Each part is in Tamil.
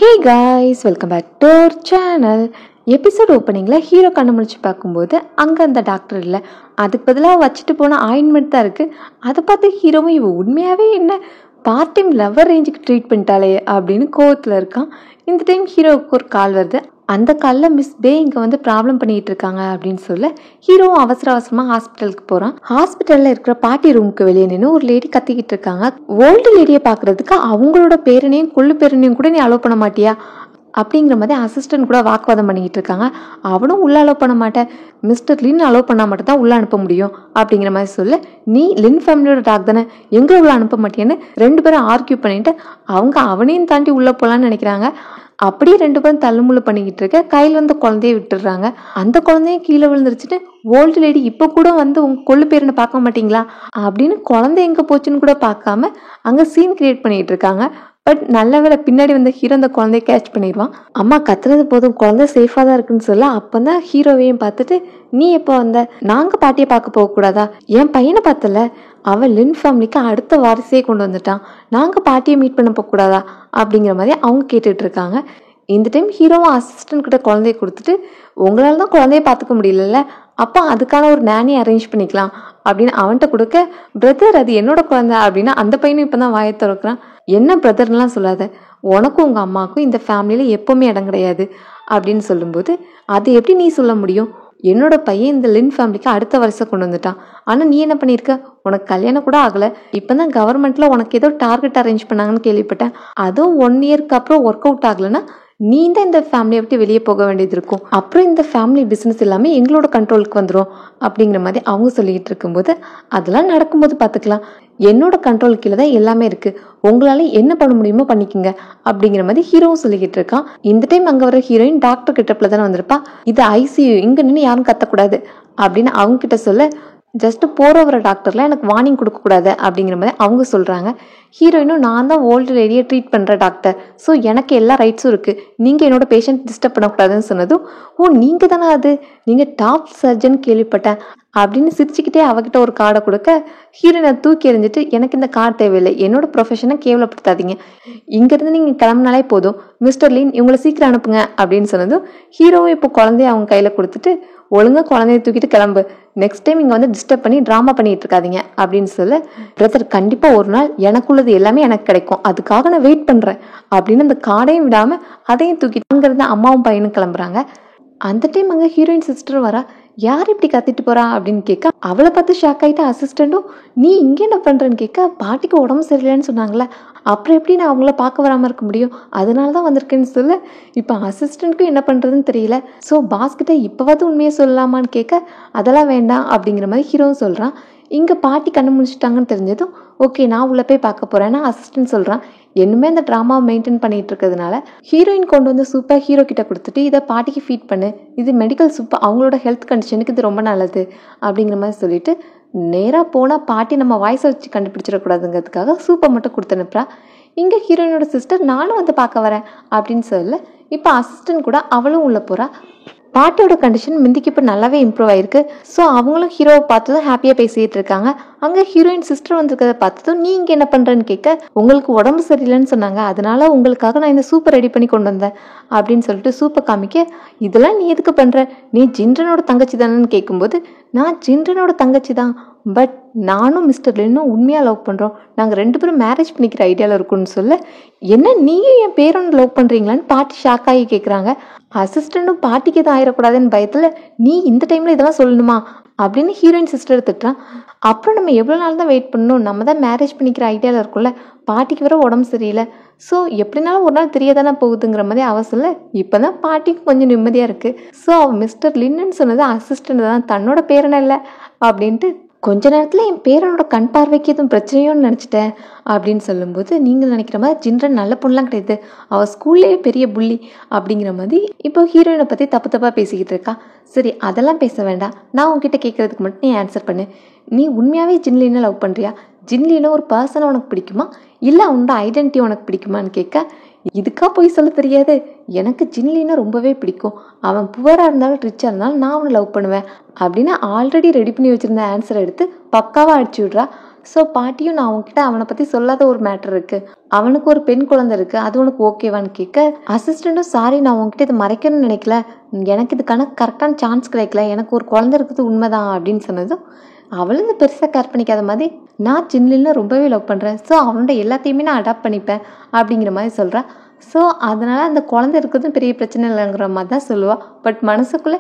Hey guys, welcome back to our channel. Episode ஓப்பனிங்கில் ஹீரோ கண்ணு முழிச்சு பார்க்கும்போது அங்கே அந்த டாக்டர் இல்லை, அதுக்கு பதிலாக வச்சுட்டு போன ஆயின்மெண்ட் தான் இருக்குது. அதை பார்த்து ஹீரோவும் இவ உண்மையாகவே என்ன பார்ட் டைம் லவ்வர் ரேஞ்சுக்கு ட்ரீட் பண்ணிட்டாலே அப்படின்னு கோவத்தில் இருக்கான். இந்த டைம் ஹீரோவுக்கு ஒரு கால் வருது. அந்த காலில் மிஸ் பே இங்கே வந்து ப்ராப்ளம் பண்ணிகிட்டு இருக்காங்க அப்படின்னு சொல்ல ஹீரோவும் அவசர அவசரமாக ஹாஸ்பிட்டலுக்கு போகிறான். ஹாஸ்பிட்டலில் இருக்கிற பாட்டி ரூமுக்கு வெளியே நின்று ஒரு லேடி கத்திக்கிட்டு இருக்காங்க. ஓல்டு லேடியை பார்க்குறதுக்கு அவங்களோட பேரனையும் கொள்ளு பேரனையும் கூட நீ அலோவ் பண்ண மாட்டியா அப்படிங்கிற மாதிரி அசிஸ்டன்ட் கூட வாக்குவாதம் பண்ணிக்கிட்டு இருக்காங்க. அவனும் உள்ளே அலோவ் பண்ண மாட்டேன், மிஸ்டர் லின் அலோவ் பண்ணால் மட்டும் தான் உள்ளே அனுப்ப முடியும் அப்படிங்கிற மாதிரி சொல்ல, நீ லின் ஃபேமிலியோட டாக் தானே, எங்கே உள்ளே அனுப்ப மாட்டேன்னு ரெண்டு பேரும் ஆர்கியூ பண்ணிட்டு அவங்க அவனையும் தாண்டி உள்ளே போகலான்னு நினைக்கிறாங்க. அப்படியே ரெண்டு பேரும் தள்ளுமுள்ளு பண்ணிக்கிட்டு இருக்க கையில் வந்து குழந்தைய விட்டுடுறாங்க. அந்த குழந்தையும் கீழே விழுந்துருச்சுட்டு, ஓல்டு லேடி இப்போ கூட வந்து உங்க கொள்ளு பேரனை பார்க்க மாட்டீங்களா அப்படின்னு குழந்தை எங்கே போச்சுன்னு கூட பார்க்காம அங்கே சீன் கிரியேட் பண்ணிட்டு இருக்காங்க. பட் நல்ல வேலை பின்னாடி வந்து ஹீரோ அந்த குழந்தைய கேட்ச் பண்ணிடுவான். அம்மா கத்துறது போதும், குழந்தை சேஃபாக தான் இருக்குன்னு சொல்ல, அப்போ தான் ஹீரோவையும் பார்த்துட்டு, நீ எப்போ வந்த, நாங்கள் பாட்டியை பார்க்க போகக்கூடாதா, என் பையனை பார்த்தல, அவன் லின் ஃபேமிலிக்கு அடுத்த வாரிசையே கொண்டு வந்துட்டான், நாங்கள் பாட்டியை மீட் பண்ண போகக்கூடாதா அப்படிங்கிற மாதிரி அவங்க கேட்டுட்டு இருக்காங்க. இந்த டைம் ஹீரோவும் அசிஸ்டன்ட் கிட்ட குழந்தைய கொடுத்துட்டு, உங்களால தான் குழந்தைய பார்த்துக்க முடியல, அப்போ அதுக்கான ஒரு நேனி அரேஞ்ச் பண்ணிக்கலாம் அப்படின்னு அவன்கிட்ட கொடுக்க, பிரதர் அது என்னோட குழந்தை அப்படின்னா அந்த பையனும் இப்போ தான் வாயை திறக்கிறான். என்ன பிரதர்லாம் சொல்லாத, உனக்கும் உங்கள் அம்மாவுக்கும் இந்த ஃபேமிலியில் எப்போவுமே இடம் கிடையாது அப்படின்னு சொல்லும்போது, அது எப்படி நீ சொல்ல முடியும், என்னோட பையன் இந்த லின் ஃபேமிலிக்கு அடுத்த வருஷம் கொண்டு வந்துட்டான், ஆனால் நீ என்ன பண்ணியிருக்க, உனக்கு கல்யாணம் கூட ஆகலை, இப்போ தான் கவர்மெண்ட்டில் உனக்கு ஏதோ டார்கெட் அரேஞ்ச் பண்ணாங்கன்னு கேள்விப்பட்டேன், அதுவும் 1 இயர்க்கு அப்புறம் ஒர்க் அவுட் ஆகலைன்னா நீ தான் இந்த ஃபேமிலியை விட்டு வெளியே போக வேண்டியது இருக்கும், அப்புறம் இந்த ஃபேமிலி பிஸ்னஸ் எல்லாமே எங்களோட கண்ட்ரோலுக்கு வந்துடும் அப்படிங்கிற மாதிரி அவங்க சொல்லிக்கிட்டு இருக்கும்போது, அதெல்லாம் நடக்கும்போது பார்த்துக்கலாம், என்னோட கண்ட்ரோல் கீழே தான் எல்லாமே இருக்குது, உங்களால என்ன பண்ண முடியுமோ பண்ணிக்கோங்க அப்படிங்கிற மாதிரி ஹீரோவும் சொல்லிக்கிட்டு இருக்கான். இந்த டைம் அங்கே வர ஹீரோயின் டாக்டர் கிட்டப்பில் தானே வந்திருப்பா, இது ஐசியூ, இங்கே நின்று யாரும் கத்தக்கூடாது அப்படின்னு அவங்க கிட்ட சொல்ல, ஜஸ்ட் போகிற வர டாக்டர்லாம் எனக்கு வார்னிங் கொடுக்கக்கூடாது அப்படிங்கிற மாதிரி அவங்க சொல்கிறாங்க. ஹீரோயினும் நான் தான் ஓல்டு லேடியை ட்ரீட் பண்ணுற டாக்டர், ஸோ எனக்கு எல்லா ரைட்ஸும் இருக்குது, நீங்கள் என்னோட பேஷண்ட் டிஸ்டர்ப் பண்ணக்கூடாதுன்னு சொன்னதும், ஓ நீங்கள் தானே அது, நீங்கள் டாப் சர்ஜன் கேள்விப்பட்டேன் அப்படின்னு சிரிச்சுக்கிட்டே அவகிட்ட ஒரு கார்டை கொடுக்க, ஹீரோயினை தூக்கி எறிஞ்சிட்டு, எனக்கு இந்த கார்டு தேவையில்லை, என்னோட ப்ரொஃபஷனை கேவலப்படுத்தாதீங்க, இங்கேருந்து நீங்கள் கிளம்புனாலே போதும், மிஸ்டர் லீன் இவங்களை சீக்கிரம் அனுப்புங்க அப்படின்னு சொன்னதும், ஹீரோவும் இப்போ குழந்தைய அவங்க கையில் கொடுத்துட்டு, ஒழுங்காக குழந்தைய தூக்கிட்டு கிளம்பு, நெக்ஸ்ட் டைம் இங்கே வந்து டிஸ்டர்ப் பண்ணி ட்ராமா பண்ணிட்டு இருக்காதீங்க அப்படின்னு சொல்ல, பிரதர் கண்டிப்பாக ஒரு நாள் எனக்குள்ளது எல்லாமே எனக்கு கிடைக்கும், அதுக்காக நான் வெயிட் பண்ணுறேன் அப்படின்னு அந்த கார்டையும் விடாமல் அதையும் தூக்கிட்டு அங்கேருந்து அம்மாவும் பையனும் கிளம்புறாங்க. அந்த டைம் அங்கே ஹீரோயின் சிஸ்டர் வரா, யார் இப்படி கத்திட்டு போறா அப்படின்னு கேட்க, அவளை பார்த்து ஷாக் ஆகிட்டு அசிஸ்டண்ட்டும், நீ இங்கே என்ன பண்ணுறேன்னு கேட்க, பாட்டிக்கு உடம்பு சரியில்லைன்னு சொன்னாங்களே, அப்புறம் எப்படி நான் அவங்கள பார்க்க வராமல் இருக்க முடியும், அதனால தான் வந்திருக்கேன்னு சொல்ல, இப்போ அசிஸ்டண்ட்க்கும் என்ன பண்ணுறதுன்னு தெரியல, ஸோ பாஸ்கிட்ட இப்போவாது உண்மையை சொல்லலாமான்னு கேட்க, அதெல்லாம் வேண்டாம் அப்படிங்கிற மாதிரி ஹீரோவும் சொல்கிறான். இங்கே பாட்டி கண்ணு முடிச்சிட்டாங்கன்னு தெரிஞ்சதும், ஓகே நான் உள்ளே போய் பார்க்க போகிறேன்னா அசிஸ்டன்ட் சொல்கிறான். இன்னுமே அந்த ட்ராமாவை மெயின்டைன் பண்ணிட்டு இருக்கிறதுனால ஹீரோயின் கொண்டு வந்து சூப்பை ஹீரோ கிட்ட கொடுத்துட்டு, இதை பாட்டிக்கு ஃபீட் பண்ணு, இது மெடிக்கல் சூப்பு, அவங்களோட ஹெல்த் கண்டிஷனுக்கு இது ரொம்ப நல்லது அப்படிங்கிற மாதிரி சொல்லிட்டு நேராக போனால் பாட்டி நம்ம வாய்ஸை வச்சு கண்டுபிடிச்சிடக்கூடாதுங்கிறதுக்காக சூப்பை மட்டும் கொடுத்து அனுப்புறா. இங்கே ஹீரோயினோட சிஸ்டர் நானும் வந்து பார்க்க வரேன் அப்படின்னு சொல்ல, இப்போ அசிஸ்டன்ட் கூட அவளும் உள்ளே போகிறா. பாட்டியோட கண்டிஷன் முந்திக்கு இப்போ நல்லாவே இம்ப்ரூவ் ஆயிருக்கு. ஸோ அவங்களும் ஹீரோவை பார்த்ததும் ஹாப்பியாக பேசிகிட்டு இருக்காங்க. அங்கே ஹீரோயின் சிஸ்டர் வந்திருக்கிறத பார்த்ததும், நீ இங்கே என்ன பண்ணுறேன்னு கேட்க, உங்களுக்கு உடம்பு சரியில்லைன்னு சொன்னாங்க, அதனால உங்களுக்காக நான் இந்த சூப்பை ரெடி பண்ணி கொண்டு வந்தேன் அப்படின்னு சொல்லிட்டு சூப்பை காமிக்க, இதெல்லாம் நீ எதுக்கு பண்ணுற, நீ ஜின்ரனோட தங்கச்சி தானேன்னு கேட்கும்போது, நான் ஜின்ரனோட தங்கச்சி தான், பட் நானும் மிஸ்டர் லின்னும் உண்மையாக லவ் பண்ணுறோம், நாங்கள் 2 பேரும் மேரேஜ் பண்ணிக்கிற ஐடியாவில் இருக்குன்னு சொல்ல, என்ன நீயும் என் பேரன் லவ் பண்ணுறீங்களான்னு பாட்டி ஷாக் ஆகி கேட்குறாங்க. அசிஸ்டண்ட்டும் பாட்டிக்கு எதுவும் ஆயிடக்கூடாதுன்னு பயத்தில், நீ இந்த டைமில் இதெல்லாம் சொல்லணுமா அப்படின்னு ஹீரோயின் சிஸ்டர் திட்டுறான். அப்புறம் நம்ம எவ்வளோ நாள் தான் வெயிட் பண்ணணும், நம்ம தான் மேரேஜ் பண்ணிக்கிற ஐடியாவில் இருக்கும்ல, பாட்டிக்கு வர உடம்பு சரியில்லை, ஸோ எப்படினாலும் ஒரு நாள் தெரியதானே போகுதுங்கிற மாதிரி அவ சொல்ல, இப்போ தான் பாட்டிக்கு கொஞ்சம் நிம்மதியாக இருக்குது. ஸோ அவள் மிஸ்டர் லின்னு சொன்னது அசிஸ்டண்ட் தான், தன்னோட பேரனை இல்லை அப்படின்ட்டு, கொஞ்ச நேரத்தில் என் பேரனோட கண் பார்வைக்கு எதுவும் பிரச்சனையோன்னு நினச்சிட்டேன் அப்படின்னு சொல்லும்போது, நீங்கள் நினைக்கிற மாதிரி ஜின்ரன் நல்ல பொண்ணுலாம் கிடையாது, அவள் ஸ்கூல்லேயே பெரிய புள்ளி அப்படிங்கிற மாதிரி இப்போ ஹீரோயினை பற்றி தப்பு தப்பாக பேசிக்கிட்டு இருக்கா. சரி அதெல்லாம் பேச வேண்டாம், நான் உங்ககிட்ட கேட்குறதுக்கு மட்டும் நீ ஆன்சர் பண்ணு, நீ உண்மையாகவே ஜின்லினை லவ் பண்ணுறியா, ஜின்லின்னு ஒரு பர்சனை உனக்கு பிடிக்குமா, இல்லை அவனோட ஐடென்டிட்டி உனக்கு பிடிக்குமான்னு கேட்க, இதுக்கா போய் சொல்ல தெரியாது, எனக்கு ஜின்லின்னா ரொம்பவே பிடிக்கும், அவன் புவராக இருந்தாலும் ரிச்சாக இருந்தாலும் நான் அவனை லவ் பண்ணுவேன் அப்படின்னு ஆல்ரெடி ரெடி பண்ணி வச்சுருந்த ஆன்சரை எடுத்து பக்காவாக அடிச்சு விட்றா. ஸோ பாட்டியும் நான் அவன்கிட்ட அவனை பற்றி சொல்லாத ஒரு மேட்டர் இருக்குது, அவனுக்கு ஒரு பெண் குழந்தை இருக்குது, அது உனக்கு ஓகேவான்னு கேட்க அசிஸ்டண்ட்டும் சாரி நான் உங்ககிட்ட இதை மறைக்கணும்னு நினைக்கல, எனக்கு இதுக்கான கரெக்டான சான்ஸ் கிடைக்கல, எனக்கு ஒரு குழந்தை இருக்குது உண்மைதான் அப்படின்னு சொன்னதும் அவளும் இந்த பெருசாக கேர் பண்ணிக்காத மாதிரி நான் ஜின்லின்ல ரொம்பவே லவ் பண்ணுறேன், ஸோ அவனோட எல்லாத்தையுமே நான் அடாப்ட் பண்ணிப்பேன் அப்படிங்கிற மாதிரி சொல்கிறான். ஸோ அதனால் அந்த குழந்தை இருக்கிறதும் பெரிய பிரச்சனை இல்லைங்கிற மாதிரி தான் சொல்லுவாள். பட் மனசுக்குள்ளே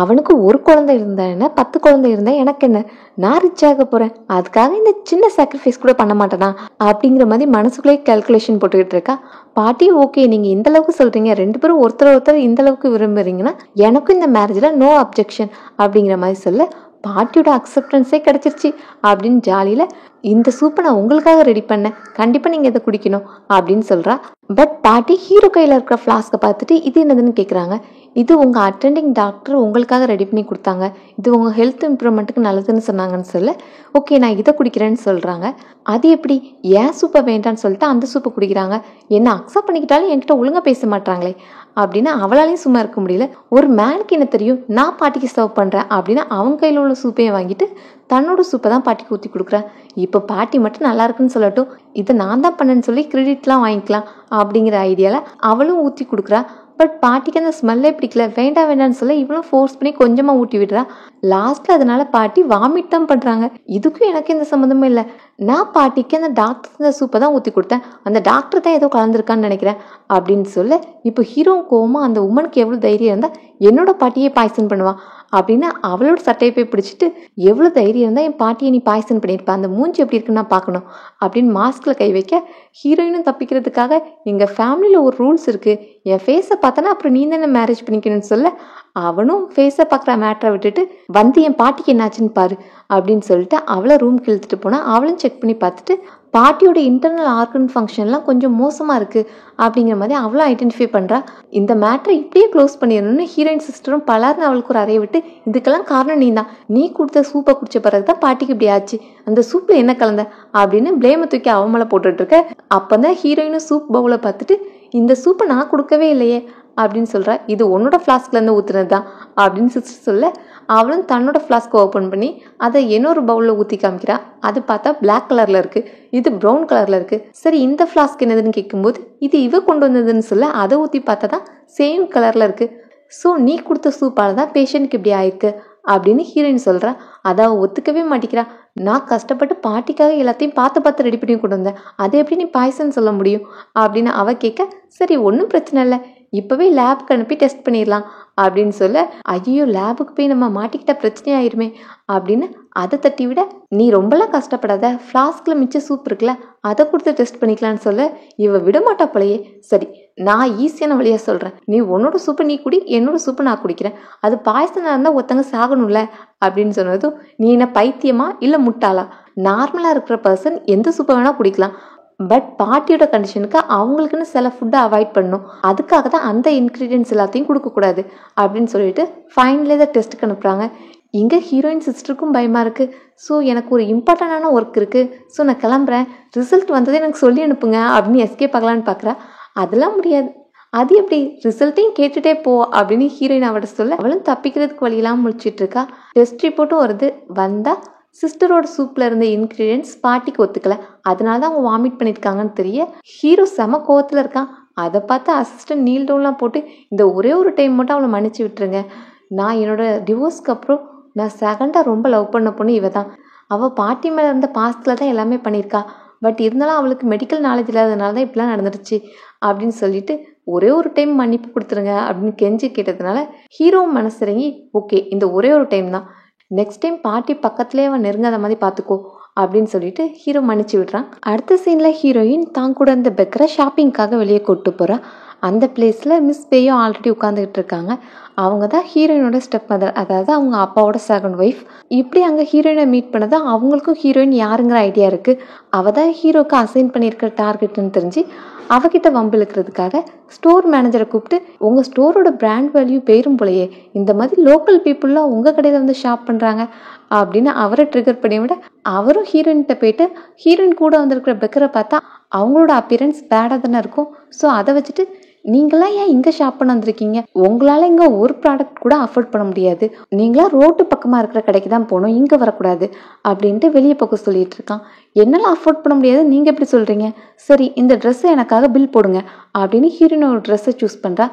அவனுக்கு ஒரு குழந்தை இருந்தா என்ன, 10 குழந்தை இருந்தா எனக்கு என்ன, நான் ரிச் ஆக போகிறேன், அதுக்காக இந்த சின்ன சாக்ரிஃபைஸ் கூட பண்ண மாட்டேனா அப்படிங்கிற மாதிரி மனசுக்குள்ளேயே கால்குலேஷன் போட்டுக்கிட்டு இருக்கா. பாட்டியும் ஓகே நீங்கள் இந்த அளவுக்கு சொல்கிறீங்க, 2 பேரும் ஒருத்தர் இந்த அளவுக்கு விரும்புறீங்கன்னா எனக்கும் இந்த மேரேஜில் நோ அப்ஜெக்ஷன் அப்படிங்கிற மாதிரி சொல்ல பாட்டியோட அக்செப்டன்ஸே கிடச்சிருச்சு அப்படின்னு ஜாலியில் இந்த சூப்பை நான் உங்களுக்காக ரெடி பண்ணேன், கண்டிப்பாக நீங்கள் இதை குடிக்கணும் அப்படின்னு சொல்கிறா. பட் பாட்டி ஹீரோ கையில் இருக்கிற ஃப்ளாஸ்கை பார்த்துட்டு இது என்னதுன்னு கேட்குறாங்க. இது உங்கள் அட்டெண்டிங் டாக்டர் உங்களுக்காக ரெடி பண்ணி கொடுத்தாங்க, இது உங்கள் ஹெல்த் இம்ப்ரூவ்மெண்ட்டுக்கு நல்லதுன்னு சொன்னாங்கன்னு சொல்ல ஓகே நான் இதை குடிக்கிறேன்னு சொல்கிறாங்க. அது எப்படி ஏன் சூப்பை வேண்டான்னு சொல்லிட்டு அந்த சூப்பை குடிக்கிறாங்க, என்ன அக்செப்ட் பண்ணிக்கிட்டாலும் என்கிட்ட ஒழுங்காக பேச மாட்டாங்களே அப்படின்னு அவளாலையும் சும்மா இருக்க முடியல. ஒரு மேனுக்கு என்ன தெரியும் நான் பாட்டிக்கு சர்வ் பண்ணுறேன் அப்படின்னு அவங்க கையில் உள்ள சூப்பையும் வாங்கிட்டு தன்னோட சூப்பை தான் பாட்டிக்கு ஊற்றி கொடுக்குறேன். இப்போ பாட்டி மட்டும் நல்லா இருக்குன்னு சொல்லட்டும், இதை நான் தான் பண்ணேன்னு சொல்லி கிரெடிட்லாம் வாங்கிக்கலாம் அப்படிங்கிற ஐடியாவில் அவளும் ஊற்றி கொடுக்குறா. பட் பாட்டிக்கு அந்த ஸ்மெல்லே பிடிக்கல, வேண்டாம் வேண்டான்னு சொல்ல இவளும் ஃபோர்ஸ் பண்ணி கொஞ்சமாக ஊட்டி விடுறா. லாஸ்ட்டில் அதனால பாட்டி வாமிட் தான் பண்ணுறாங்க. இதுக்கும் எனக்கு எந்த சம்மந்தமும் இல்லை, நான் பாட்டிக்கு அந்த டாக்டர் சூப்பை தான் ஊற்றி கொடுத்தேன், அந்த டாக்டர் தான் ஏதோ கலந்துருக்கான்னு நினைக்கிறேன் அப்படின்னு சொல்ல இப்போ ஹீரோ கோவமா அந்த உமனுக்கு எவ்வளோ தைரியம் இருந்தால் என்னோட பாட்டியே பாய்சன் பண்ணுவான் அப்படின்னு அவளோட சட்டையை போய் பிடிச்சிட்டு எவ்வளோ தைரியம் இருந்தால் என் பாட்டியை நீ பாய்சன் பண்ணியிருப்பா, அந்த மூஞ்சி எப்படி இருக்குன்னு நான் பார்க்கணும் அப்படின்னு மாஸ்கில் கை வைக்க ஹீரோயினும் தப்பிக்கிறதுக்காக எங்கள் ஃபேமிலியில் ஒரு ரூல்ஸ் இருக்குது, என் ஃபேஸை பார்த்தனா அப்புறம் நீ தானே மேரேஜ் பண்ணிக்கணும்னு சொல்ல அவனும் ஃபேஸை பார்க்குற மேட்டரை விட்டுட்டு வந்து என் பாட்டிக்கு என்னாச்சுன்னு பாரு அப்படின்னு சொல்லிட்டு அவளை ரூம்க்கு இழுத்துட்டு போனால் அவளும் செக் பண்ணி பார்த்துட்டு பாட்டியோட இன்டர்னல் ஆர்கன் ஃபங்க்ஷன்லாம் கொஞ்சம் மோசமாக இருக்குது அப்படிங்கிற மாதிரி அவளும் ஐடென்டிஃபை பண்ணுறா. இந்த மேட்ரை இப்படியே க்ளோஸ் பண்ணிடணும்னு ஹீரோயின் சிஸ்டரும் பலர்னு அவளுக்கு ஒரு அறையை விட்டு இதுக்கெல்லாம் காரணம் நீ தான், நீ கொடுத்த சூப்பை குடிச்ச பிறகு தான் பாட்டிக்கு இப்படி ஆச்சு, அந்த சூப்பில் என்ன கலந்த அப்படின்னு பிளேமை தூக்கி அவ மேலே போட்டுட்ருக்க. அப்போ தான் ஹீரோயினும் சூப் பவுலை பார்த்துட்டு இந்த சூப்பை நான் கொடுக்கவே இல்லையே அப்படின்னு சொல்கிறா, இது உன்னோட ஃப்ளாஸ்க்லேருந்து ஊற்றுனது தான் அப்படின்னு சிஸ்டர் சொல்ல அவளும் தன்னோட ஃப்ளாஸ்க்கை ஓப்பன் பண்ணி அதை இன்னொரு பவுலில் ஊற்றி காமிக்கிறா. அது பார்த்தா பிளாக் கலரில் இருக்குது, இது ப்ரௌன் கலரில் இருக்குது. சரி இந்த ஃப்ளாஸ்க் என்னதுன்னு கேட்கும்போது இது இவ கொண்டு வந்ததுன்னு சொல்ல அதை ஊற்றி பார்த்தா தான் சேம் கலரில் இருக்குது. ஸோ நீ கொடுத்த சூப்பால் தான் பேஷண்ட்க்கு இப்படி ஆயிருக்கு அப்படின்னு ஹீரோயின் சொல்கிறா. அதை அவள் ஒத்துக்கவே மாட்டேங்கிறா. நான் கஷ்டப்பட்டு பாட்டிக்காக எல்லாத்தையும் பார்த்து ரெடி பண்ணி கொண்டு வந்தேன், அதை எப்படி நீ பாய்சன் சொல்ல முடியும் அப்படின்னு அவள் கேட்க சரி ஒன்றும் பிரச்சனை இல்லை, இப்போவே லேபுக்கு அனுப்பி டெஸ்ட் பண்ணிடலாம் அப்படின்னு சொல்ல ஐயோ லேபுக்கு போய் நம்ம மாட்டிக்கிட்ட பிரச்சனையாயிருமே அப்படின்னு அதை தட்டி விட நீ ரொம்பலாம் கஷ்டப்படாத, ஃப்ளாஸ்கில் மிச்ச சூப் இருக்குல்ல அதை கொடுத்து டெஸ்ட் பண்ணிக்கலான்னு சொல்ல இவ விடமாட்டா போலையே. சரி நான் ஈஸியான வழியாக சொல்கிறேன், நீ உன்னோட சூப்பை நீ குடி, என்னோட சூப்பை நான் குடிக்கிறேன், அது பாயசனாக இருந்தால் ஒருத்தங்க சாகணும்ல அப்படின்னு சொன்னதும் நீ என்ன பைத்தியமா இல்லை முட்டாளா, நார்மலாக இருக்கிற பர்சன் எந்த சூப்பை வேணால் குடிக்கலாம், பட் பாட்டியோட கண்டிஷனுக்கு அவங்களுக்குன்னு சில ஃபுட்டை அவாய்ட் பண்ணணும், அதுக்காக தான் அந்த இன்க்ரீடியன்ஸ் எல்லாத்தையும் கொடுக்கக்கூடாது அப்படின்னு சொல்லிட்டு ஃபைனலே இதை டெஸ்ட்டுக்கு அனுப்புகிறாங்க. இங்கே ஹீரோயின் சிஸ்டருக்கும் பயமாக இருக்குது. ஸோ எனக்கு ஒரு இம்பார்ட்டண்டான ஒர்க் இருக்குது, ஸோ நான் கிளம்புறேன், ரிசல்ட் வந்ததே எனக்கு சொல்லி அனுப்புங்க அப்படின்னு எஸ்கேப் ஆகலான்னு பார்க்குறா. அதெல்லாம் முடியாது, அது எப்படி ரிசல்ட்டையும் கேட்டுகிட்டே போ அப்படின்னு ஹீரோயின் அவட சொல்ல அவளும் தப்பிக்கிறதுக்கு வழியெல்லாம் முடிச்சிட்ருக்கா. டெஸ்ட் ரிப்போர்ட்டும் வருது, வந்தால் சிஸ்டரோட சூப்பில் இருந்த இன்க்ரீடியன்ஸ் பாட்டிக்கு ஒத்துக்கலை, அதனால தான் அவங்க வாமிட் பண்ணியிருக்காங்கன்னு தெரிய ஹீரோ செம கோவத்தில் இருக்கான். அதை பார்த்து அசிஸ்டன்ட் நீல் டவுன்லாம் போட்டு இந்த ஒரே ஒரு டைம் மட்டும் அவளை மன்னிச்சு விட்டுருங்க, நான் என்னோட டிவோர்ஸ்க்கு அப்புறம் நான் செகண்டாக ரொம்ப லவ் பண்ண பொண்ணு இவ தான், அவள் பாட்டி மேலே இருந்த பாசத்தில் தான் எல்லாமே பண்ணியிருக்கா, பட் இருந்தாலும் அவளுக்கு மெடிக்கல் நாலேஜ் இல்லாததுனால தான் இப்படிலாம் நடந்துருச்சு அப்படின்னு சொல்லிட்டு ஒரே ஒரு டைம் மன்னிப்பு கொடுத்துருங்க அப்படின்னு கெஞ்சி கேட்டதுனால ஹீரோவும் மனசிறங்கி ஓகே இந்த ஒரே ஒரு டைம் தான், நெக்ஸ்ட் டைம் பாட்டி பக்கத்துலேயே அவன் நெருங்காத மாதிரி பார்த்துக்கோ அப்படின்னு சொல்லிட்டு ஹீரோ மன்னிச்சு விடுறான். அடுத்த சீனில் ஹீரோயின் தான் கூட இருந்த பெக்கரை ஷாப்பிங்காக வெளியே கூப்பிட்டு போகிறா. அந்த பிளேஸில் மிஸ் பேயும் ஆல்ரெடி உட்காந்துக்கிட்டு இருக்காங்க. அவங்க தான் ஹீரோயினோட ஸ்டெப் மதர், அதாவது அவங்க அப்பாவோட செகண்ட் ஒய்ஃப். இப்படி அங்கே ஹீரோயினை மீட் பண்ணதான் அவங்களுக்கும் ஹீரோயின் யாருங்கிற ஐடியா இருக்குது. அவள் தான் ஹீரோக்கு அசைன் பண்ணியிருக்கிற டார்கெட்னு தெரிஞ்சு அவகிட்ட வம்பிழுக்கிறதுக்காக ஸ்டோர் மேனேஜரை கூப்பிட்டு உங்கள் ஸ்டோரோட பிராண்ட் வேல்யூ பேரும் போலையே, இந்த மாதிரி லோக்கல் பீப்புளெலாம் உங்கள் கடையில் வந்து ஷாப் பண்ணுறாங்க அப்படின்னு அவரை ட்ரிகர் பண்ணி விட அவரும் ஹீரோயின்கிட்ட போயிட்டு ஹீரோயின் கூட வந்திருக்கிற பெக்கரை பார்த்தா அவங்களோட அப்பியரன்ஸ் பேடாக தானே இருக்கும், ஸோ அதை வச்சுட்டு நீங்களாம் ஏன் இங்கே ஷாப் பண்ண வந்திருக்கீங்க? உங்களால் இங்கே ஒரு ப்ராடக்ட் கூட அஃபோர்ட் பண்ண முடியாது. நீங்களாம் ரோட்டு பக்கமாக இருக்கிற கடைக்கு தான் போகணும், இங்கே வரக்கூடாது அப்படின்ட்டு வெளியே போக சொல்லிட்டு இருக்கான். என்னால் அஃபோர்ட் பண்ண முடியாது, நீங்கள் எப்படி சொல்கிறீங்க? சரி, இந்த ட்ரெஸ்ஸை எனக்காக பில் போடுங்க அப்படின்னு ஹீரோயின் ஒரு ட்ரெஸ்ஸை சூஸ் பண்ணுறா.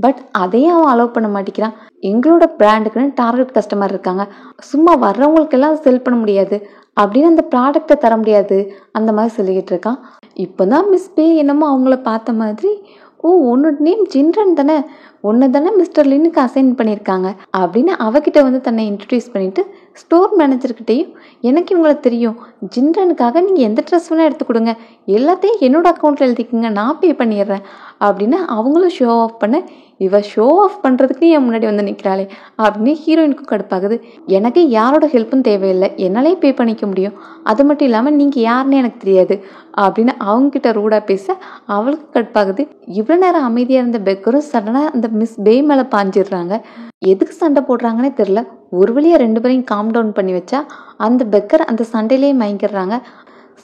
பட் அதையும் அவன் அலோவ் பண்ண மாட்டேங்கிறான். எங்களோட பிராண்டுக்குன்னு டார்கெட் கஸ்டமர் இருக்காங்க, சும்மா வர்றவங்களுக்கெல்லாம் செல் பண்ண முடியாது அப்படின்னு அந்த ப்ராடக்டை தர முடியாது அந்த மாதிரி சொல்லிக்கிட்டு இருக்கான். இப்போ தான் மிஸ் பே என்னமோ அவங்கள பார்த்த மாதிரி, ஓ உன்னோட நேம் ஜின்ரன் தானே, ஒன்று தானே மிஸ்டர் லின்னுக்கு அசைன் பண்ணியிருக்காங்க அப்படின்னு அவகிட்ட வந்து தன்னை இன்ட்ரடியூஸ் பண்ணிவிட்டு ஸ்டோர் மேனேஜர்கிட்டையும் எனக்கு இவங்களை தெரியும், ஜின்ரனுக்காக நீங்கள் எந்த ட்ரெஸ் வேணால் எடுத்து கொடுங்க, எல்லாத்தையும் என்னோட அக்கௌண்ட்டில் எழுதிக்குங்க, நான் பே பண்ணிடுறேன் அப்படின்னு அவங்களும் ஷோ ஆஃப் பண்ண, இவ ஷோ ஆஃப் பண்ணுறதுக்கு என் முன்னாடி வந்து நிற்கிறாளே அப்படின்னு ஹீரோயினுக்கும் கடுப்பாகுது. எனக்கு யாரோட ஹெல்ப்பும் தேவையில்லை, என்னாலே பே பண்ணிக்க முடியும், அது மட்டும் இல்லாமல் நீங்கள் யாருன்னு எனக்கு தெரியாது அப்படின்னு அவங்ககிட்ட ரூடாக பேச அவளுக்கு கடுப்பாகுது. இவ்வளோ நேரம் அமைதியாக இருந்த பெக்கரும் சடனாக அந்த மிஸ் பே மேலே பாஞ்சிடுறாங்க. எதுக்கு சண்டை போடுறாங்கன்னே தெரில. ஒரு வழியாக 2 பேரையும் காம் டவுன் பண்ணி வச்சா அந்த பெக்கர் அந்த சண்டையிலேயே மயங்கிடுறாங்க.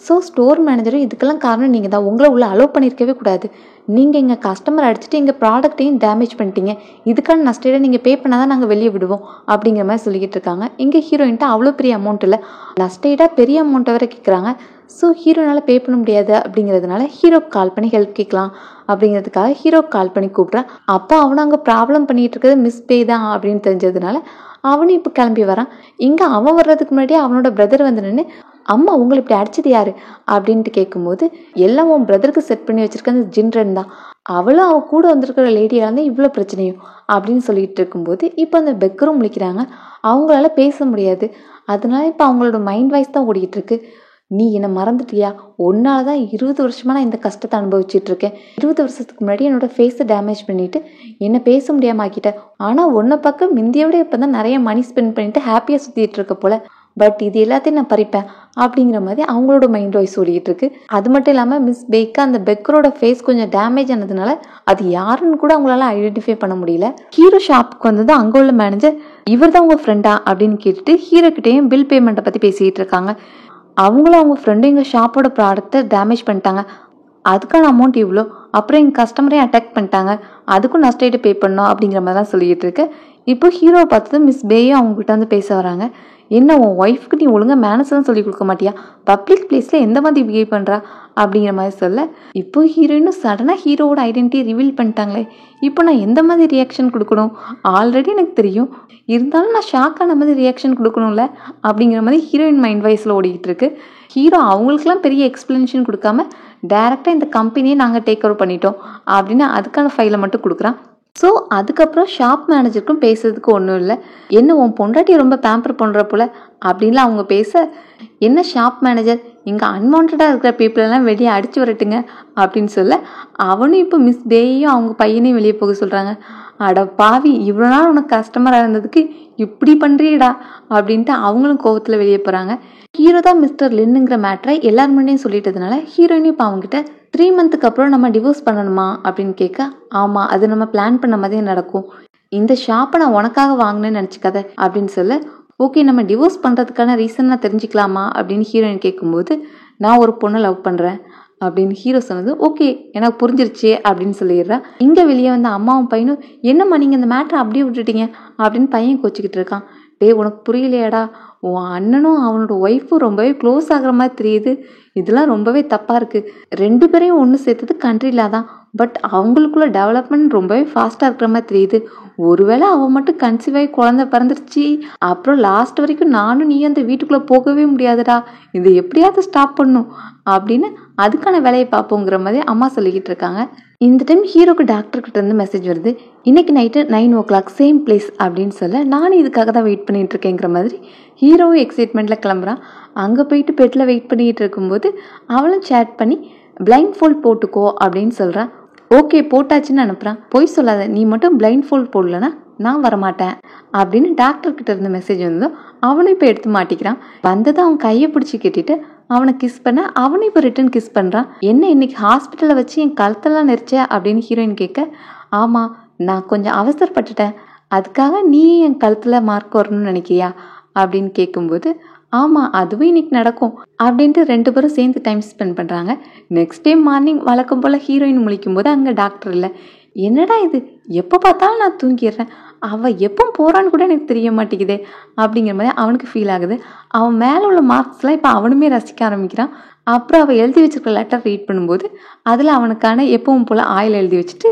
ஸோ ஸ்டோர் மேனேஜரும் இதுக்கெல்லாம் காரணம் நீங்கள் தான், உங்களை உள்ள அலோவ் பண்ணியிருக்கவே கூடாது, நீங்கள் எங்கள் கஸ்டமர் அடிச்சுட்டு எங்கள் ப்ராடக்ட்டையும் டேமேஜ் பண்ணிட்டீங்க, இதுக்கான நஷ்டத்தை நீங்கள் பே பண்ணால் தான் நாங்கள் வெளியே விடுவோம் அப்படிங்கிற மாதிரி சொல்லிக்கிட்டு இருக்காங்க. இங்கே ஹீரோயின்ட்டு அவ்வளோ பெரிய அமௌண்ட் இல்லை, நஷ்டா பெரிய அமௌண்ட்டை வரை கேட்குறாங்க. ஸோ ஹீரோனால் பே பண்ண முடியாது அப்படிங்கிறதுனால ஹீரோக்கு கால் பண்ணி ஹெல்ப் கேட்கலாம் அப்படிங்கிறதுக்காக ஹீரோக்கு கால் பண்ணி கூப்பிட்றான். அப்போ அவனை அங்கே ப்ராப்ளம் பண்ணிகிட்டு இருக்கிறது மிஸ் பே தான் அப்படின்னு தெரிஞ்சதுனால அவனும் இப்போ கிளம்பி வரான். இங்கே அவன் வர்றதுக்கு முன்னாடியே அவனோட பிரதர் வந்து நின்று, அம்மா உங்களை இப்படி அடிச்சது யாரு அப்படின்ட்டு கேட்கும்போது, எல்லாம் உன் பிரதருக்கு செட் பண்ணி வச்சிருக்க அந்த ஜின்ரன் தான், அவளும் அவள் கூட வந்திருக்கிற லேடியால் தான் இவ்வளோ பிரச்சனையும் அப்படின்னு சொல்லிட்டு இருக்கும்போது இப்போ அந்த பெக்கரும் முழிக்கிறாங்க. அவங்களால பேச முடியாது, அதனால இப்போ அவங்களோட மைண்ட் வாய்ஸ் தான் ஓடிக்கிட்டு இருக்கு. நீ என்னை மறந்துட்டியா, ஒன்னால தான் 20 வருஷமாக நான் இந்த கஷ்டத்தை அனுபவிச்சுட்டு இருக்கேன், 20 வருஷத்துக்கு முன்னாடி என்னோட ஃபேஸை டேமேஜ் பண்ணிட்டு என்னை பேச முடியாமல் ஆக்கிட்டேன், ஆனால் உன்னை பக்கம் முந்தியோட இப்போ தான் நிறைய மணி ஸ்பெண்ட் பண்ணிட்டு ஹாப்பியாக சுற்றிட்டு இருக்க போல, பட் இது எல்லாத்தையும் நான் பறிப்பேன் அப்படிங்கிற மாதிரி அவங்களோட மைண்ட் வாய்ஸ் ஓடிக்கிட்டு இருக்கு. அது மட்டும் இல்லாமல் மிஸ் பேக்கு அந்த பெக்கரோட ஃபேஸ் கொஞ்சம் டேமேஜ் ஆனதுனால அது யாருன்னு கூட அவங்களால ஐடென்டிஃபை பண்ண முடியல. ஹீரோ ஷாப்புக்கு வந்தது அங்கே உள்ள மேனேஜர், இவர் தான் உங்கள் ஃப்ரெண்டா அப்படின்னு கேட்டுட்டு ஹீரோ கிட்டேயும் பில் பேமெண்ட்டை பற்றி பேசிக்கிட்டு இருக்காங்க. அவங்களும் அவங்க ஃப்ரெண்டு எங்கள் ஷாப்போட ப்ராடக்ட்டை டேமேஜ் பண்ணிட்டாங்க, அதுக்கான அமௌண்ட் இவ்வளோ, அப்புறம் எங்கள் கஸ்டமரையும் அட்டாக் பண்ணிட்டாங்க, அதுக்கும் நஷ்டஈடு பே பண்ணோம் அப்படிங்கிற மாதிரி தான் சொல்லிக்கிட்டு இருக்கு. இப்போ ஹீரோவை பார்த்தது மிஸ் பேயும் அவங்ககிட்ட வந்து பேச வராங்க. என்ன உன் ஒய்ஃப்க்கு நீ ஒழுங்காக மேனஸ்லாம் சொல்லி கொடுக்க மாட்டியா, பப்ளிக் பிளேஸில் எந்த மாதிரி பிஹேவ் பண்ணுறா அப்படிங்கிற மாதிரி சொல்ல, இப்போ ஹீரோயினும் சடனாக ஹீரோவோட ஐடென்டிட்டி ரிவீல் பண்ணிட்டாங்களே, இப்போ நான் எந்த மாதிரி ரியாக்ஷன் கொடுக்கணும், ஆல்ரெடி எனக்கு தெரியும், இருந்தாலும் நான் ஷாக்கான மாதிரி ரியாக்ஷன் கொடுக்கணும்ல அப்படிங்கிற மாதிரி ஹீரோயின் மைண்ட் வாய்ஸில் ஓடிக்கிட்டு இருக்கு. ஹீரோ அவங்களுக்குலாம் பெரிய எக்ஸ்பிளனேஷன் கொடுக்காம டேரெக்டாக இந்த கம்பெனியை நாங்கள் டேக் ஓவர் பண்ணிட்டோம் அப்படின்னு அதுக்கான ஃபைலை மட்டும் கொடுக்குறான். ஸோ அதுக்கப்புறம் ஷாப் மேனேஜருக்கும் பேசுறதுக்கு ஒன்றும் இல்லை, என்ன உன் பொண்டாட்டியை ரொம்ப பேம்பர் பண்ணுற போல அப்படின்லாம் அவங்க பேச, என்ன ஷாப் மேனேஜர் இங்கே அன்வான்டாக இருக்கிற பீப்புளெல்லாம் வெளியே அடிச்சு வரட்டுங்க அப்படின்னு சொல்ல, அவனும் இப்போ மிஸ் பேயையும் அவங்க பையனையும் வெளியே போக சொல்கிறாங்க. அட பாவி, இவ்வளோ நாள் உனக்கு கஸ்டமராக இருந்ததுக்கு இப்படி பண்ணுறியடா அப்படின்ட்டு அவங்களும் கோவத்தில் வெளியே போகிறாங்க. ஹீரோ தான் மிஸ்டர் லின்னுங்கிற மேட்ரை எல்லார் முன்னாடியும் சொல்லிட்டதுனால ஹீரோயினும் இப்போ அவங்ககிட்ட 3 மந்த்துக்கு அப்புறம் நம்ம டிவோர்ஸ் பண்ணணுமா அப்படின்னு கேட்க, ஆமாம் அது நம்ம பிளான் பண்ண மாதிரியே நடக்கும், இந்த ஷாப்பை நான் உனக்காக வாங்கினேன்னு நினச்சிக்காத அப்படின்னு சொல்ல, ஓகே நம்ம டிவோர்ஸ் பண்ணுறதுக்கான ரீசன் நான் தெரிஞ்சுக்கலாமா அப்படின்னு ஹீரோயின் கேட்கும்போது, நான் ஒரு பொண்ணை லவ் பண்ணுறேன் அப்படின்னு ஹீரோ சொன்னது, ஓகே எனக்கு புரிஞ்சிருச்சு அப்படின்னு சொல்லிடுறா. இங்கே வெளியே வந்த அம்மாவும் பையனும், என்னம்மா நீங்கள் இந்த மேட்ரை அப்படியே விட்டுட்டீங்க அப்படின்னு பையன் கோச்சிக்கிட்டு இருக்கான். டே உனக்கு புரியலையாடா, உன் அண்ணனும் அவனோட ஒய்ஃபும் ரொம்பவே க்ளோஸ் ஆகிற மாதிரி தெரியுது, இதெல்லாம் ரொம்பவே தப்பாக இருக்குது, 2 பேரையும் ஒன்று சேர்த்தது கண்ட்ரிலா தான், பட் அவங்களுக்குள்ள டெவலப்மெண்ட் ரொம்பவே ஃபாஸ்ட்டாக இருக்கிற மாதிரி தெரியுது, ஒருவேளை அவன் மட்டும் கன்சீவ் ஆகி குழந்தை பிறந்துருச்சு, அப்புறம் லாஸ்ட் வரைக்கும் நானும் நீ அந்த வீட்டுக்குள்ளே போகவே முடியாதுடா, இதை எப்படியாவது ஸ்டாப் பண்ணும் அப்படின்னு அதுக்கான வேலையை பார்ப்போங்கிற மாதிரி அம்மா சொல்லிக்கிட்டு இருக்காங்க. இந்த டைம் ஹீரோக்கு டாக்டர்கிட்ட இருந்து மெசேஜ் வருது, இன்னைக்கு நைட்டு 9 o'clock சேம் பிளேஸ் அப்படின்னு சொல்ல, நானும் இதுக்காக தான் வெயிட் பண்ணிட்டு இருக்கேங்கிற மாதிரி ஹீரோவும் எக்ஸைட்மெண்ட்டில் கிளம்புறான். அங்கே போயிட்டு பெட்டில் வெயிட் பண்ணிக்கிட்டு இருக்கும்போது அவளும் சேட் பண்ணி பிளைண்ட் ஃபோல்ட் போட்டுக்கோ அப்படின்னு சொல்கிறான். ஓகே போட்டாச்சுன்னு அனுப்புகிறான். போய் சொல்லாத, நீ மட்டும் பிளைண்ட் ஃபோல்ட் போடலன்னா நான் வரமாட்டேன் அப்படின்னு டாக்டர்கிட்ட இருந்து மெசேஜ் வந்ததும் அவனும் இப்போ எடுத்து மாட்டிக்கிறான். வந்ததும் அவன் கையை பிடிச்சி கட்டிட்டு அவனை கிஸ் பண்ண, அவனும் இப்போ ரிட்டன் கிஸ் பண்ணுறான். என்ன இன்னைக்கு ஹாஸ்பிட்டலில் வச்சு என் கழுத்தெல்லாம் நெரிச்ச அப்படின்னு ஹீரோயின் கேட்க, ஆமாம் நான் கொஞ்சம் அவசரப்பட்டுட்டேன், அதுக்காக நீ என் கழுத்தில் மார்க் வரணும்னு நினைக்கிறியா அப்படின்னு கேட்கும்போது, ஆமாம் அதுவும் இன்னைக்கு நடக்கும் அப்படின்ட்டு 2 பேரும் சேர்ந்து டைம் ஸ்பெண்ட் பண்ணுறாங்க. நெக்ஸ்ட் டே மார்னிங் வழக்கம் போல் ஹீரோயின் முழிக்கும் போது அங்கே டாக்டர் இல்லை. என்னடா இது, எப்போ பார்த்தாலும் நான் தூங்கிடுறேன், அவள் எப்போ போகிறான்னு கூட எனக்கு தெரிய மாட்டேங்குதே அப்படிங்கிற மாதிரி அவனுக்கு ஃபீல் ஆகுது. அவன் மேலே உள்ள மார்க்ஸ்லாம் இப்போ அவனுமே ரசிக்க ஆரம்பிக்கிறான். அப்புறம் அவள் எழுதி வச்சிருக்க லெட்டர் ரீட் பண்ணும்போது அதில் அவனுக்கான எப்பவும் போல் ஆயில் எழுதி வச்சுட்டு,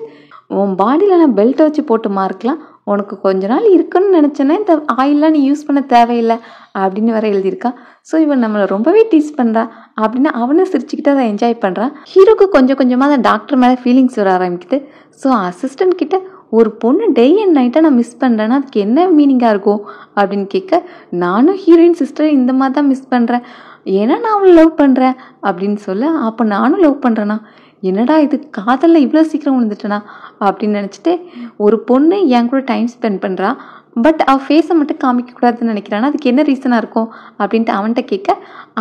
உன் பாடியில் நான் பெல்ட்டை வச்சு போட்டு மார்க்லாம் உனக்கு கொஞ்ச நாள் இருக்குன்னு நினச்சேன்னா இந்த ஆயிலெலாம் நீ யூஸ் பண்ண தேவையில்லை அப்படின்னு வேற எழுதியிருக்கா. ஸோ இவன் நம்மளை ரொம்பவே டீஸ் பண்ணுறா அப்படின்னு அவனும் சிரிச்சுக்கிட்டு அதை என்ஜாய் பண்ணுறான். ஹீரோக்கு கொஞ்சம் கொஞ்சமாக அந்த டாக்டர் மேலே ஃபீலிங்ஸ் வர ஆரம்பிக்குது. ஸோ அசிஸ்டன்ட் கிட்ட ஒரு பொண்ணு டே அண்ட் நைட்டாக நான் மிஸ் பண்ணுறேன்னா அதுக்கு என்ன மீனிங்காக இருக்கும் அப்படின்னு கேட்க, நானும் ஹீரோயின் சிஸ்டர் இந்த மாதிரி தான் மிஸ் பண்ணுறேன், ஏன்னா நான் அவளை லவ் பண்ணுறேன் அப்படின்னு சொல்ல, அப்போ நானும் லவ் பண்ணுறேன்னா, என்னடா இது காதலில் இவ்வளோ சீக்கிரம் விழுந்துட்டேனா அப்படின்னு நினச்சிட்டு, ஒரு பொண்ணு என் கூட டைம் ஸ்பெண்ட் பண்ணுறா, பட் அவள் ஃபேஸை மட்டும் காமிக்கக்கூடாதுன்னு நினைக்கிறானா, அதுக்கு என்ன ரீசனாக இருக்கும் அப்படின்ட்டு அவன்கிட்ட கேட்க,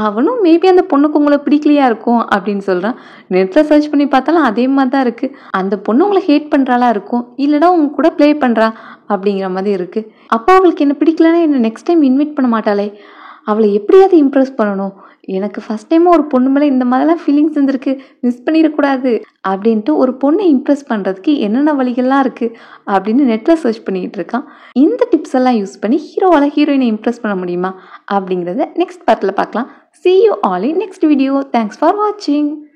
அவனும் மேபி அந்த பொண்ணுக்கு உங்களை பிடிக்கலையா இருக்கும் அப்படின்னு சொல்கிறான். நெட்டில் சர்ச் பண்ணி பார்த்தாலும் அதே மாதிரி தான் இருக்குது. அந்த பொண்ணு உங்களை ஹேட் பண்ணுறாளா இருக்கும், இல்லைனா உங்க கூட ப்ளே பண்ணுறா அப்படிங்கிற மாதிரி இருக்குது. அப்போ அவளுக்கு என்ன பிடிக்கலன்னா என்ன நெக்ஸ்ட் டைம் இன்வைட் பண்ண மாட்டாளே, அவளை எப்படியாவது இம்ப்ரெஸ் பண்ணணும், எனக்கு ஃபஸ்ட் டைமாக ஒரு பொண்ணு மேலே இந்த மாதிரிலாம் ஃபீலிங்ஸ் இருந்திருக்கு, மிஸ் பண்ணிடக்கூடாது அப்படின்ட்டு ஒரு பொண்ணை இம்ப்ரெஸ் பண்ணுறதுக்கு என்னென்ன வழிகள்லாம் இருக்குது அப்படின்னு நெட்டில் சர்ச் பண்ணிக்கிட்டு இருக்கான். இந்த டிப்ஸ் எல்லாம் யூஸ் பண்ணி ஹீரோவால் ஹீரோயினை இம்ப்ரெஸ் பண்ண முடியுமா அப்படிங்கிறத நெக்ஸ்ட் பார்ட்டில் பார்க்கலாம். See you all in next video. Thanks for watching.